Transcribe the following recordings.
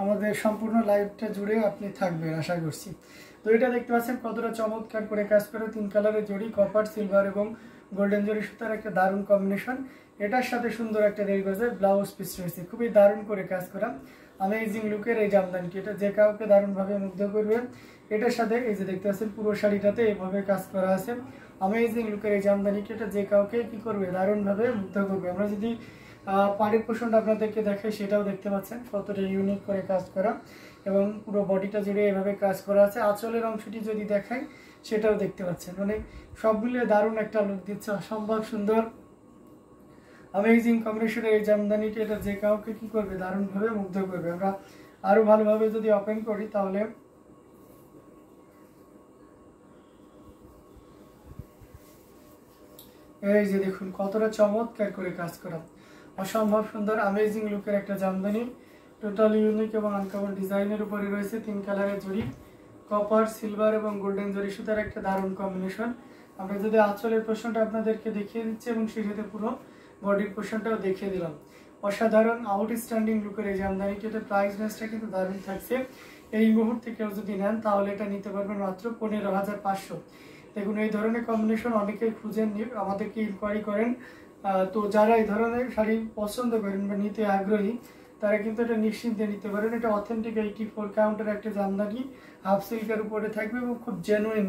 আমাদের সম্পূর্ণ লাইভটা জুড়ে আপনি থাকবেন আশা করছি। তো এটা দেখতে পাচ্ছেন কতটা চমৎকার করে কাজ করে, 3 কালারের জড়ি, কপার, সিলভার এবং গোল্ডেন জড়ি সুতার একটা দারুণ কম্বিনেশন। এটার সাথে সুন্দর একটা দেড় গজের ব্লাউজ পিস রয়েছে, খুবই দারুণ করে কাজ করা, অ্যামেজিং লুকের এই জামদানিটি। এটা যে কাউকে দারুণভাবে মুগ্ধ করবে। এটার সাথে এই যে দেখতে পাচ্ছেন পুরো শাড়িটাতে এইভাবে কাজ করা আছে, অ্যামেজিং লুকের এই জামদানিটি। এটা যে কাউকে কি করবে, দারুণভাবে মুগ্ধ করবে। আমরা যদি পাড়ির পোষণটা আপনাদেরকে দেখাই, সেটাও দেখতে পাচ্ছেন কতটা ইউনিক করে কাজ করা এবং পুরো বডিটা জুড়ে এভাবে কাজ করা আছে। আঁচলের অংশটি যদি দেখাই, সেটাও দেখতে পাচ্ছেন, মানে সব মিলিয়ে দারুণ একটা লুক দিচ্ছে, অসম্ভব সুন্দর অ্যামেজিং কম্বিনেশনের এই জামদানিটি। এটা যে কাউকে কি করবে, দারুণভাবে মুগ্ধ করবে। আমরা আরো ভালোভাবে যদি ওপেন করি, তাহলে এই যে দেখুন কতটা চমৎকার করে কাজ করা, অসম্ভব সুন্দর অ্যামেজিং লুকের একটা জামদানি, টোটাল ইউনিক এবং আনকমন ডিজাইনের উপরে রয়েছে 3 কালারের জড়ি, কপার, সিলভার এবং গোল্ডেন জড়ি সুতার একটা দারুণ কম্বিনেশন। আমরা যদি আঁচলের পোর্শনটা আপনাদেরকে দেখিয়ে দিচ্ছি এবং সেই সাথে পুরো বডির পোর্শনটাও দেখিয়ে দিলাম। অসাধারণ আউটস্ট্যান্ডিং লুকের এই জামদানিটিতে প্রাইস রেঞ্জটা কিন্তু দারুণ থাকছে। এই মুহূর্তে কেউ যদি নেন, তাহলে এটা নিতে পারবেন মাত্র 15,500। দেখুন এই ধরনের কম্বিনেশন অনেকেই খুঁজেন, আমাদেরকে ইনকোয়ারি করেন। তো যারা এই ধরনের শাড়ি পছন্দ করেন বা নিতে আগ্রহী, তারা কিন্তু এটা নিশ্চিন্তে নিতে পারেন। এটা অথেন্টিক 84 কাউন্টের একটা জামদানি, হাফ সিল্কের উপরে থাকবে এবং খুব জেনুইন,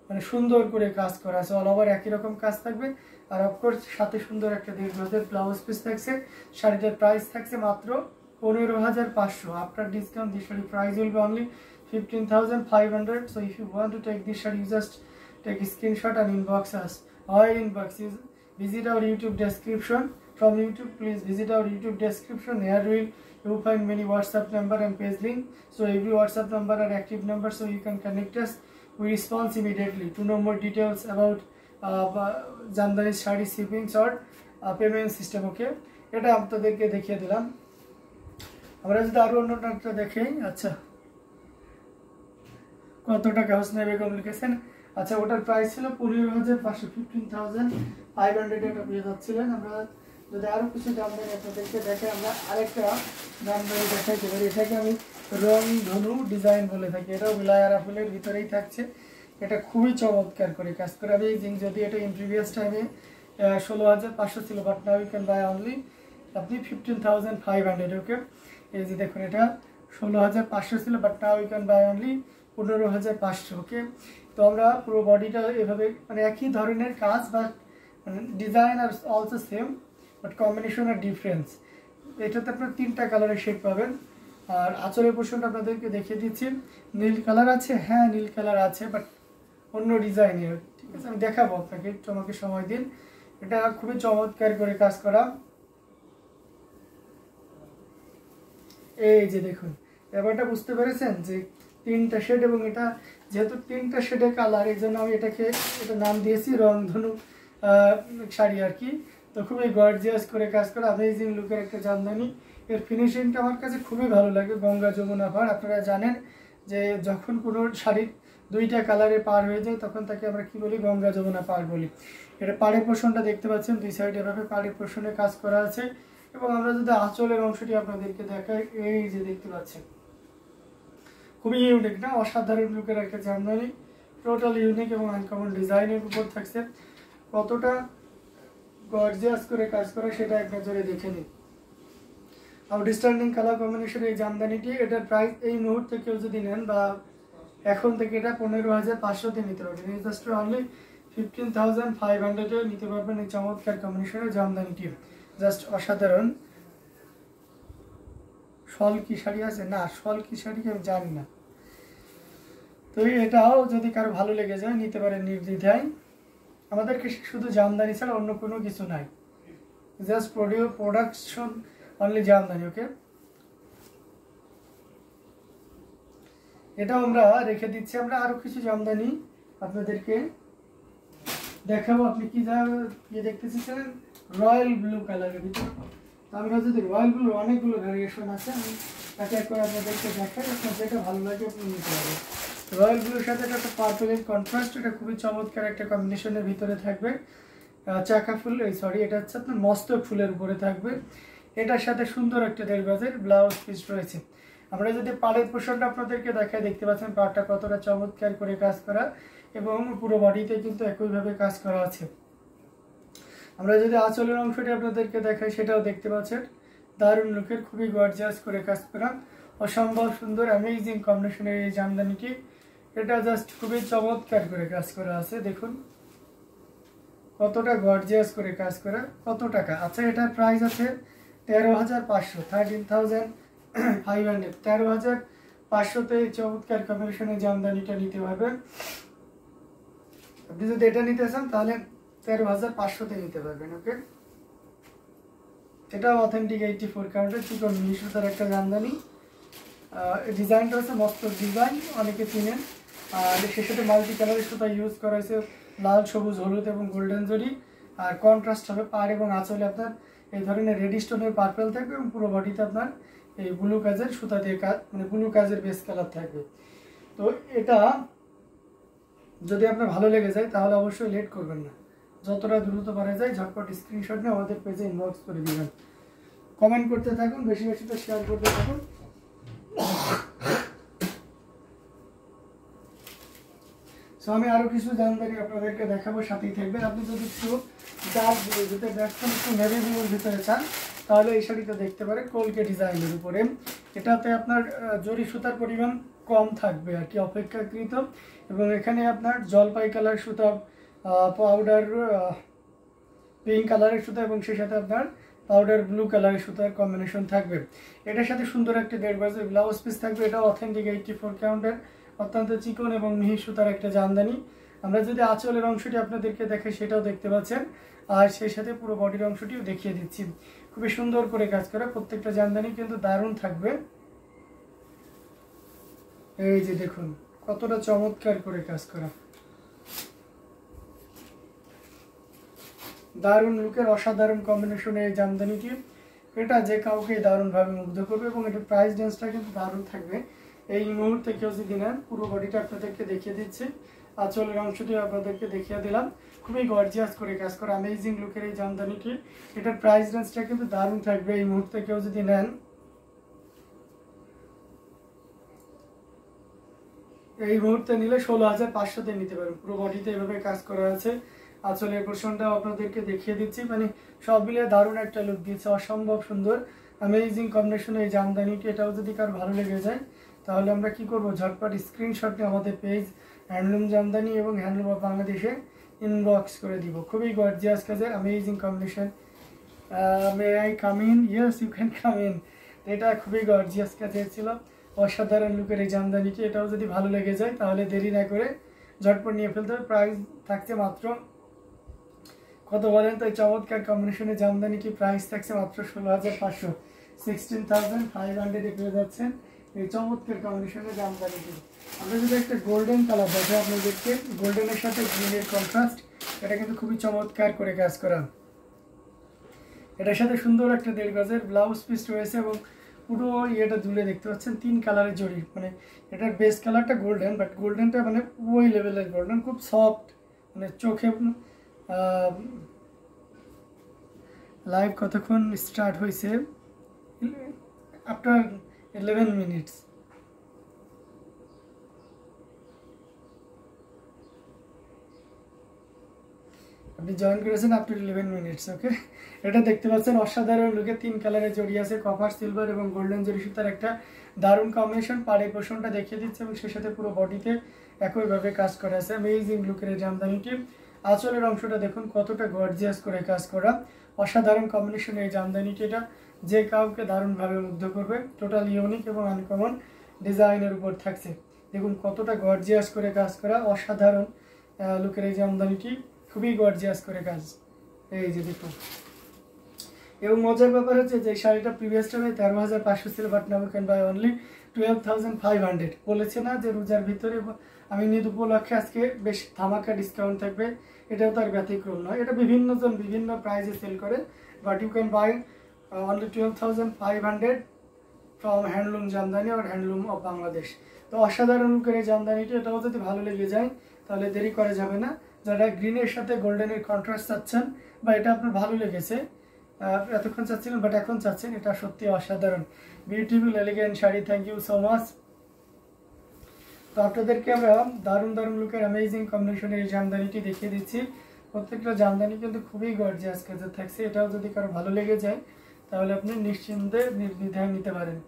মানে সুন্দর করে কাজ করা আছে, অল ওভার একই রকম কাজ থাকবে। আর অফকোর্স সাথে সুন্দর একটা দেড় গজের ব্লাউজ পিস থাকছে। শাড়িটার প্রাইস থাকছে মাত্র 15,500। After discount this sari price will be only 15,500. So if you want to take this sari, you just take a screenshot and inbox us. Or inbox is visit our YouTube description. From YouTube, please visit our YouTube description. Here you will find many WhatsApp number and page link. So every WhatsApp number are active number, so you can connect us. We respond immediately. To know more details about Jamdani sari shipping or payment system, okay. এটা আপনাদেরকে দেখিয়ে দিলাম। আমরা যদি আরো অন্যটা দেখি, আচ্ছা কত টাকা হোসনে বেগম লিখেছেন। আচ্ছা ওটার প্রাইস ছিল 15,500, 15,500 এটা পেয়ে যাচ্ছিলেন। আমরা যদি আরো কিছু জামদানি আপনাদেরকে দেখে, আমরা আরেকটা জামদানি দেখাইতে পারি। এটাকে আমি রং ধনু ডিজাইন বলে থাকি। এটাও বিলায়ারা ফুলের ভিতরেই থাকছে। এটা খুবই চমৎকার করে কাজ করে। আমি যদি এটা ইন প্রিভিয়াস টাইমে 16,500 ছিল, but now you can buy only আপনি 15,500, ওকে। এই যে দেখুন এটা 16,500 ছিল, but now you can buy only 15,500, okay. তো আমরা পুরো বডিটা এভাবে, মানে একই ধরনের কাজ, বাট মানে ডিজাইন আর অলসো সেম, বাট কম্বিনেশন আর ডিফারেন্স। এটাতে আপনার 3টা কালারের শেড পাবেন। আর আঁচলের পোর্শনটা আপনাদেরকে দেখিয়ে দিচ্ছি। নীল কালার আছে, হ্যাঁ নীল কালার আছে, বাট অন্য ডিজাইনের, ঠিক আছে। আমি দেখাবো আপনাকে, একটু আমাকে সময় দিন। এটা খুবই চমৎকার করে কাজ করা। এই যে দেখুন, ব্যাপারটা বুঝতে পেরেছেন যে 3টা শেড, এবং এটা যেহেতু 3টা শেডের কালার, এই জন্য আমি এটা নাম দিয়েছি রংধনু শাড়ি আর কি। তো খুবই গর্জিয়াস করে কাজ করা, অ্যামেজিং লুকের একটা জামদানি। এর ফিনিশিংটা আমার কাছে খুবই ভালো লাগে, গঙ্গা যমুনা পাড়। আপনারা জানেন যে যখন কোনো শাড়ির 2টা কালারে পার হয়ে যায়, তখন তাকে আমরা কি বলি, গঙ্গা যমুনা পাড় বলি। এটা পাড়ের পোর্শনটা দেখতে পাচ্ছেন, 2 সাইড এভাবে পাড়ের পোর্শনে কাজ করা আছে। এবং আমরা যদি আঁচলের অংশটি আপনাদেরকে দেখাই, এই যে দেখতে পাচ্ছেন, খুবই ইউনিক না, অসাধারণ লুকের একটা জামদানি, টোটাল ইউনিক এবং আনকমন ডিজাইনের উপর থাকছে। কতটা গর্জিয়াস করে কাজ করা সেটা এক নজরে দেখে নিন। আউটস্ট্যান্ডিং কালার কম্বিনেশন এই জামদানিটি। এটার প্রাইস এই মুহূর্তে কেউ যদি নেন, বা এখন থেকে এটা 15,500 নিতে পারবেন। এই জাস্ট অনলি 15,500 নিতে পারবেন এই চমৎকার কম্বিনেশনের জামদানিটি। জাস্ট অসাধারণ। শল কি শাড়ি আছে? না, শল কি শাড়ি আমি জানি না। তো এটাও যদি কারো ভালো লেগে যায়, নিতে পারেন নির্দ্বিধায়। আমাদেরকে শুধু জামদানি ছাড়া অন্য কোনো কিছু নাই, জাস্ট প্রোডাকশন অনলি জামদানি, ওকে। এটাও আমরা রেখে দিচ্ছি। আমরা আরো কিছু জামদানি আপনাদেরকে দেখাবো। আপনি কি দেখতে চাচ্ছেন? রয়্যাল ব্লু কালারের ভিতরে। আমরা যদি রয়্যাল ব্লু অনেকগুলো ভ্যারিয়েশন আছে, আমি এক এক করে আপনাদেরকে দেখাই, আপনার যেটা ভালো লাগে আপনি নিতে পারবেন। রয়্যাল ব্লুর সাথে একটা পার্পলের কন্ট্রাস্ট, এটা খুবই চমৎকার একটা কম্বিনেশনের ভিতরে থাকবে। চাকা ফুল, সরি এটা হচ্ছে আপনার মস্তক ফুলের উপরে থাকবে। এটার সাথে সুন্দর একটা 1.5 গজের ব্লাউজ পিস রয়েছে। আমরা যদি পাড়ের পোর্শনটা আপনাদেরকে দেখাই, দেখতে পাচ্ছেন পাড়টা কতটা চমৎকার করে কাজ করা এবং পুরো বডিতে কিন্তু একইভাবে কাজ করা আছে। আমরা যদি আঁচলের অংশটি আপনাদেরকে দেখাই, সেটাও দেখতে পাচ্ছেন দারুণ লুকের, খুবই গর্জিয়াস করে কাজ করা, অসম্ভব সুন্দর অ্যামেজিং কম্বিনেশনের এই জামদানিটি। এটা জাস্ট খুবই চমৎকার করে কাজ করা আছে। দেখুন কতটা গর্জিয়াস করে কাজ করা। কত টাকা? আচ্ছা, এটার প্রাইস আছে 13,500, 13,500, 13,500তে চমৎকার কম্বিনেশনের জামদানিটা নিতে পারবেন। আপনি যদি এটা নিতে চান তাহলে 13,500তে নিতে পারবেন। ওকে, এটা অথেন্টিক 84 কাউন্টের চিকন মিহি সুতার একটা জামদানি। ডিজাইনটা হচ্ছে মস্ত ডিজাইন, অনেকে চিনেন। আর সে সাথে মাল্টি কালারের সুতা ইউজ করা হয়েছে, লাল, সবুজ, হলুদ এবং গোল্ডেন জরি। আর কন্ট্রাস্ট হবে পাড় এবং আঁচলে আপনার এই ধরনের রেড স্টোনের পার্পেল থাকবে এবং পুরো বডিতে আপনার এই ব্লু কাজের সুতা দিয়ে কাজ, মানে ব্লু কাজের বেস কালার থাকবে। তো এটা যদি আপনার ভালো লেগে যায় তাহলে অবশ্যই লেট করবেন না, যতটা দ্রুত পারা যায় ঝটপট স্ক্রিনশট নিয়ে আমাদের পেজে ইনবক্স করে দিবেন। কমেন্ট করতে থাকুন, বেশি বেশি তো শেয়ার করতে থাকুন। সো আমি আরো কিছু জামদানি আপনাদেরকে দেখাবো, সাথেই থাকবেন। আপনি যদি একটু ডার্ক ব্লু ভিতরে দেখছেন, একটু নেভি ব্লুর ভিতরে চান, তাহলে এই শাড়িটা দেখতে পারেন কলকে ডিজাইনের উপরে। এটাতে আপনার জরি সুতার পরিমাণ কম থাকবে আর কি, অপেক্ষাকৃত। এবং এখানে আপনার জলপাই কালার সুতা, পাউডার পিঙ্ক কালারের সুতা এবং সেই সাথে আপনার পাউডার ব্লু কালারের সুতার কম্বিনেশন থাকবে। এটার সাথে সুন্দর একটা 1.5 গজের ব্লাউজ পিস থাকবে। এটা অথেন্টিক 84 কাউন্টের অত্যন্ত চিকন এবং মিহি সুতার একটা জামদানি। আমরা যদি আঁচলের অংশটি আপনাদেরকে দেখাই, সেটাও দেখতে পাচ্ছেন। আর সেই সাথে পুরো বডির অংশটিও দেখিয়ে দিচ্ছি। খুবই সুন্দর করে কাজ করা, প্রত্যেকটা জামদানি কিন্তু দারুণ থাকবে। এই যে দেখুন কতটা চমৎকার করে কাজ করা, দারুণ লুকের অসাধারণ কম্বিনেশনে এই জামদানিটি। এটা যে কাউকে দারুণভাবে মুগ্ধ করবে এবং এটার প্রাইস রেঞ্জটা কিন্তু দারুণ থাকবে। এই মুহূর্তে কেউ যদি নেন, পুরো বডিটা আপনাদেরকে দেখিয়ে দিচ্ছি, আঁচলের অংশটি আপনাদেরকে দেখিয়ে দিলাম। খুবই গর্জিয়াস করে কাজ করা অ্যামেজিং লুকের এই জামদানিটি। এটার প্রাইস রেঞ্জটা কিন্তু দারুণ থাকবে। এই মুহূর্তে কেউ যদি নেন, এই মুহূর্তে নিলে 16,500তে নিতে পারেন। পুরো বডিতে এভাবে কাজ করা আছে। আঁচলের পোর্শনটা আপনাদেরকে দেখিয়ে দিচ্ছি, মানে সব মিলিয়ে দারুণ একটা লুক দিচ্ছে, অসম্ভব সুন্দর অ্যামেজিং কম্বিনেশনে এই জামদানিটি। এটাও যদি কার ভালো লেগে যায় তাহলে আমরা কি করব, ঝটপট স্ক্রিনশট নিয়ে আমাদের পেজ হ্যান্ডলুম জামদানি এবং হ্যান্ডলুম অফ বাংলাদেশে ইনবক্স করে দিব। খুবই গর্জিয়াস কাজের amazing combination. May I come in? Yes, you can come in. এটা খুবই গর্জিয়াস কাজের ছিল, অসাধারণ লুকের এই জামদানিটি। এটাও যদি ভালো লেগে যায় তাহলে দেরি না করে ঝটপট নিয়ে ফেলতে হবে। প্রাইস থাকছে মাত্র কত বলেন তো? এই চমৎকার কম্বিনেশনের জামদানিটি প্রাইস থাকছে মাত্র 16,500, 16,500 পেয়ে যাচ্ছেন এই চমৎকার কম্বিনেশনের জামদানিটি। আমরা যদি একটা গোল্ডেন কালার দেখে আপনাদেরকে, গোল্ডেনের সাথে গ্রিনের কন্ট্রাস্ট, এটা কিন্তু খুবই চমৎকার করে কাজ করা। এটার সাথে সুন্দর একটা 1.5 গজের ব্লাউজ পিস রয়েছে এবং পুরো ইয়েটা জুড়ে দেখতে পাচ্ছেন 3 কালারের জড়ি। মানে এটার বেস কালারটা গোল্ডেন, বাট গোল্ডেনটা মানে ওই লেভেলের গোল্ডেন, খুব সফট, মানে চোখে। লাইভ কতক্ষণ স্টার্ট হয়েছে? After 11 minutes. আপনি জয়েন করেছেন আফটার 11 মিনিটস। ওকে, এটা দেখতে পাচ্ছেন অসাধারণ লুকে 3 কালারের জড়ি আছে, কপার, সিলভার এবং গোল্ডেন জড়ি সুতার একটা দারুণ কম্বিনেশন। পাড়ের পোর্শনটা দেখিয়ে দিচ্ছে এবং সেই সাথে পুরো বডিতে একইভাবে কাজ করা আছে অ্যামেজিং লুকের এই জামদানিটি। আঁচলের অংশটা দেখুন কতটা গর্জিয়াস করে কাজ করা, অসাধারণ কম্বিনেশন এই জামদানিটি। এটা যে কাউকে দারুণভাবে মুগ্ধ করবে। টোটাল ইউনিক এবং আনকমন ডিজাইনের উপর থাকছে। দেখুন কতটা গর্জিয়াস করে কাজ করা, অসাধারণ লুকের এই জামদানিটি, খুবই গর্জিয়াস করে কাজ। এই যে দেখুন, এবং মজার ব্যাপার হচ্ছে যে শাড়িটা প্রিভিয়াস টাইমে 13,500 ছিল, but now can buy only 12,500। বলেছে না যে রোজার ভিতরে আমি ঈদ উপলক্ষে আজকে বেশ ধামাকা ডিসকাউন্ট থাকবে, এটাও তার ব্যতিক্রম নয়। এটা বিভিন্ন জন বিভিন্ন প্রাইসে সেল করে, but you can buy only 12,500 from handloom Jamdani আর হ্যান্ডলুম অফ বাংলাদেশ। তো অসাধারণ লুকের এই জামদানিটি, এটাও যদি ভালো লেগে যায় তাহলে দেরি করা যাবে না। যারা গ্রিনের সাথে গোল্ডেনের কন্ট্রাস্ট চাচ্ছেন বা এটা আপনার ভালো লেগেছে, এতক্ষণ চাচ্ছিলেন বাট এখন চাচ্ছেন, এটা সত্যি অসাধারণ beautiful elegant sari. Thank you so much. তো আপনাদেরকে আমরা দারুণ দারুণ লুকের অ্যামেজিং কম্বিনেশনের এই জামদানিটি দেখিয়ে দিচ্ছি। প্রত্যেকটা জামদানি কিন্তু খুবই গর্জিয়াস কাজের থাকছে। এটাও যদি কারো ভালো লেগে যায় তাহলে আপনি নিশ্চিন্তে নির্দ্বিধায় নিতে পারেন।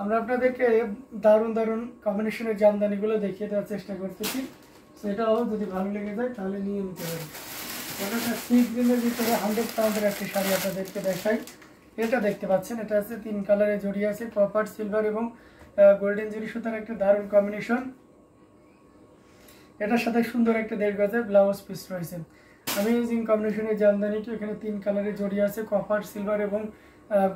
আমরা আপনাদেরকে দারুণ দারুণ কম্বিনেশনের জামদানিগুলো দেখিয়ে দেওয়ার চেষ্টা করতেছি। সেটাও যদি ভালো লেগে যায় তাহলে নিয়ে নিতে পারেন। এটা সি গ্রিনের ভিতরে 100 পাউন্ডের একটি শাড়ি আপনাদেরকে দেখাই। এটা দেখতে পাচ্ছেন, এটা আছে 3 কালারে জড়িয়ে আছে, কপার, সিলভার এবং গোল্ডেন জরি সুতার একটা দারুণ কম্বিনেশন। এটার সাথে সুন্দর একটা 1.5 গজের ব্লাউজ পিস রয়েছে। অ্যামেজিং কম্বিনেশনের জামদানিটি এখানে 3 কালারে জড়িয়ে আছে, কপার, সিলভার এবং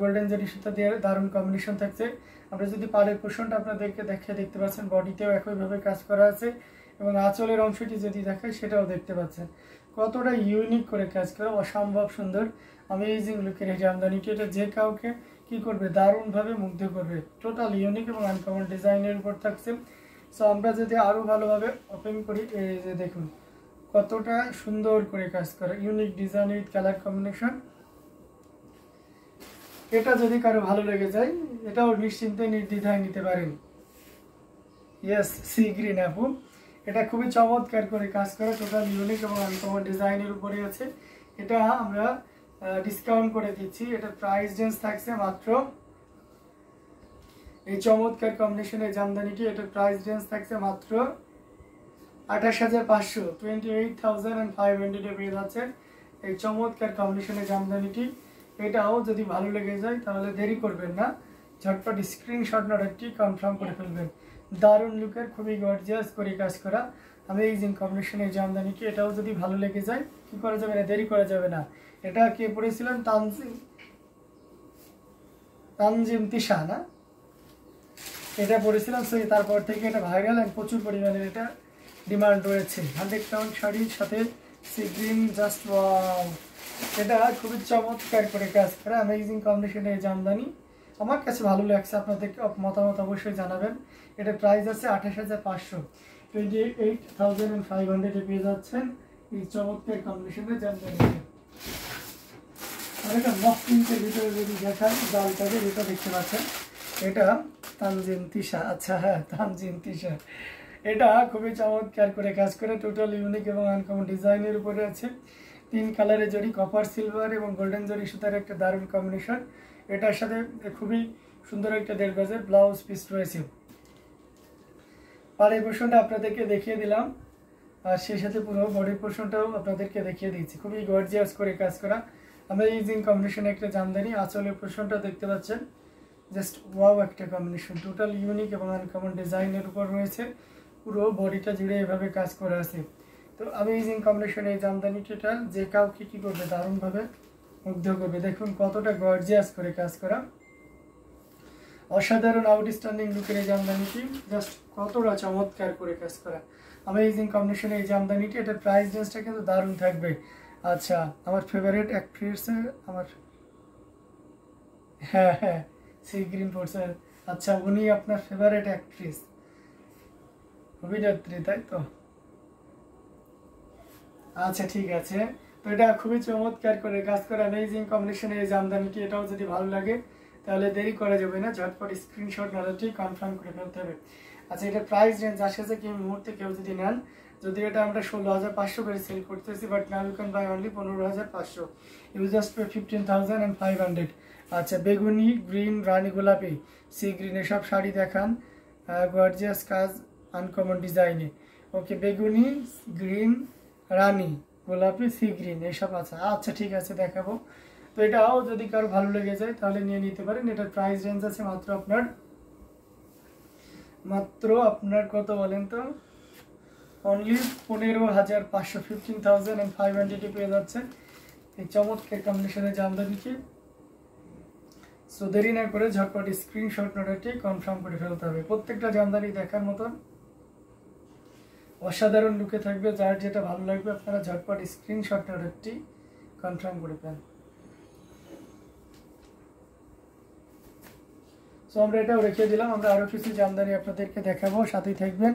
গোল্ডেন জরি সুতা দিয়ে দারুণ কম্বিনেশন থাকছে। আমরা যদি পাড়ের পোর্শনটা আপনাদেরকে দেখতে পাচ্ছেন, বডিতেও একইভাবে কাজ করা আছে এবং আঁচলের অংশটি যদি দেখায় সেটাও দেখতে পাচ্ছেন। কতটা ইউনিক করে কাজ করা, অসম্ভব সুন্দর অ্যামেজিং লুকের এই জামদানিটি। এটা যে কাউকে কি করবে, দারুণভাবে মুগ্ধ করবে। টোটাল ইউনিক এবং আনকমন ডিজাইনের উপর থাকছে। সো আমরা যদি আরও ভালোভাবে ওপেন করি, এই যে দেখুন কতটা সুন্দর করে কাজ করা, unique design with colour combination. এটা যদি কারো ভালো লেগে যায় এটাও নিশ্চিন্তে নির্দ্বিধায় নিতে পারেন। ইয়েস, সি গ্রিন আপু, এটা খুবই চমৎকার করে কাজ করা, টোটাল ইউনিক এবং আনকমন ডিজাইনের উপরে আছে। এটা আমরা ডিসকাউন্ট করে দিচ্ছি। এটা প্রাইস রেঞ্জ থাকছে মাত্র, এই চমৎকার কম্বিনেশনের জামদানিটি, এটার প্রাইস রেঞ্জ থাকছে মাত্র 28,500, 28,500 পেয়ে যাচ্ছে এই চমৎকার কম্বিনেশনের জামদানিটি। এটাও যদি ভালো লেগে যায় তাহলে দেরি করবেন না, ঝটপট স্ক্রিনশট অর্ডারটি কনফার্ম করে ফেলবেন। দারুণ লুকের, খুবই গর্জিয়াস করে কাজ করা অ্যামেজিং কম্বিনেশনের জামদানিটি। এটাও যদি ভালো লেগে যায় কি করা যাবে না, দেরি করা যাবে না। এটা কে পড়েছিলেন, তানজিম তিশা না, এটা পড়েছিলাম। সো তারপর থেকে এটা ভাইরাল এবং প্রচুর পরিমাণে এটা ডিমান্ড রয়েছে। 100 পাউন্ড শাড়ির সাথে সি গ্রিন, জাস্ট ওয়াও। এটা খুবই চমৎকার করে কাজ করা অ্যামেজিং কম্বিনেশনের জামদানি, আমার কাছে ভালো লাগছে। আপনাদের মতামত অবশ্যই জানাবেন। এটা প্রাইস আছে 28,500, 28,500 পেয়ে যাচ্ছেন এই চমৎকার কম্বিনেশনের জামদানি। আর এটা মক প্রিন্টের ভিতরে যদি দেখান, জালটাকে যেটা দেখতে পাচ্ছেন, এটা তানজিম তিশা। আচ্ছা হ্যাঁ, তানজিম তিশা। এটা খুবই চমৎকার করে কাজ করে, টোটাল ইউনিক এবং আনকমন ডিজাইনের উপরে আছে। 3 কালারে জড়ি, কপার, সিলভার এবং গোল্ডেন জরি সুতার একটা দারুণ কম্বিনেশন। এটার সাথে খুবই সুন্দর একটা 1.5 গজের ব্লাউজ পিস রয়েছে। পাড়ের পোর্শনটা আপনাদেরকে দেখিয়ে দিলাম, আর সেই সাথে পুরো বডির পোর্শনটাও আপনাদেরকে দেখিয়ে দিচ্ছি। খুবই গর্জিয়াস করে কাজ করা অ্যামেজিং কম্বিনেশন একটা জামদানি। আঁচলের পোর্শনটা দেখতে পাচ্ছেন, জাস্ট ওয়াও একটা কম্বিনেশন, টোটাল ইউনিক এবং আনকমন ডিজাইনের উপর রয়েছে। পুরো বডিটা জুড়ে এভাবে কাজ করা আছে। তো অ্যামেজিং কম্বিনেশন এই জামদানিটা যে কাউকে কি করবে, দারুণভাবে মুগ্ধ করবে। দেখুন কতটা গর্জিয়াস করে কাজ করা, অসাধারণ আউটস্ট্যান্ডিং লুকের এই জামদানিটি, জাস্ট কতটা চমৎকার করে কাজ করা অ্যামেজিং কম্বিনেশন এই জামদানিটি। এটার প্রাইস রেঞ্জটা কিন্তু দারুণ থাকবে। আচ্ছা, আমার ফেভারিট অ্যাক্ট্রেসের, আমার হ্যাঁ হ্যাঁ সি গ্রিন পড়ছে। আচ্ছা, উনি আপনার ফেভারিট অ্যাক্ট্রেস, অভিনেত্রী, তাই তো? আচ্ছা ঠিক আছে। তো এটা খুবই চমৎকার করে কাজ করা অ্যামেজিং কম্বিনেশনের এই জামদানিটি। এটাও যদি ভালো লাগে তাহলে দেরি করা যাবে না, ঝটপট স্ক্রিনশট নালাটি কনফার্ম করে ফেলতে হবে। আচ্ছা, এটা প্রাইস রেঞ্জ আসছে কি মুহূর্তে কেউ যদি নেন, যদি এটা আমরা 16,500 করে সেল করতেছি, but now you can buy only 15,500, you just pay 15,500। আচ্ছা, বেগুনি, গ্রিন, রানী গোলাপি, সি গ্রিন এসব শাড়ি দেখান, গর্জিয়াস কাজ আনকমন ডিজাইনে। ওকে, বেগুনি, গ্রিন, রানী গোলাপি, সি গ্রিন এসব আছে। আচ্ছা ঠিক আছে, দেখাবো। তো এটাও যদি কারো ভালো লেগে যায় তাহলে নিয়ে নিতে পারেন। এটার প্রাইস রেঞ্জ আছে মাত্র আপনার কত বলেন তো, অনলি 15,500, 15,500 পেয়ে যাচ্ছে এই চমৎকার কম্বিনেশনের জামদানিটি। সো দেরি না করে ঝটপট স্ক্রিনশট নোটটি কনফার্ম করে ফেলতে হবে। প্রত্যেকটা জামদানি দেখার মতন অসাধারণ লুকে থাকবে। যার যেটা ভালো লাগবে আপনারা ঝটপট স্ক্রিনশট নোটটি কনফার্ম করে ফেলেন। সো আমরা এটাও রেখে দিলাম। আমরা আরও কিছু জামদানি আপনাদেরকে দেখাবো, সাথেই থাকবেন।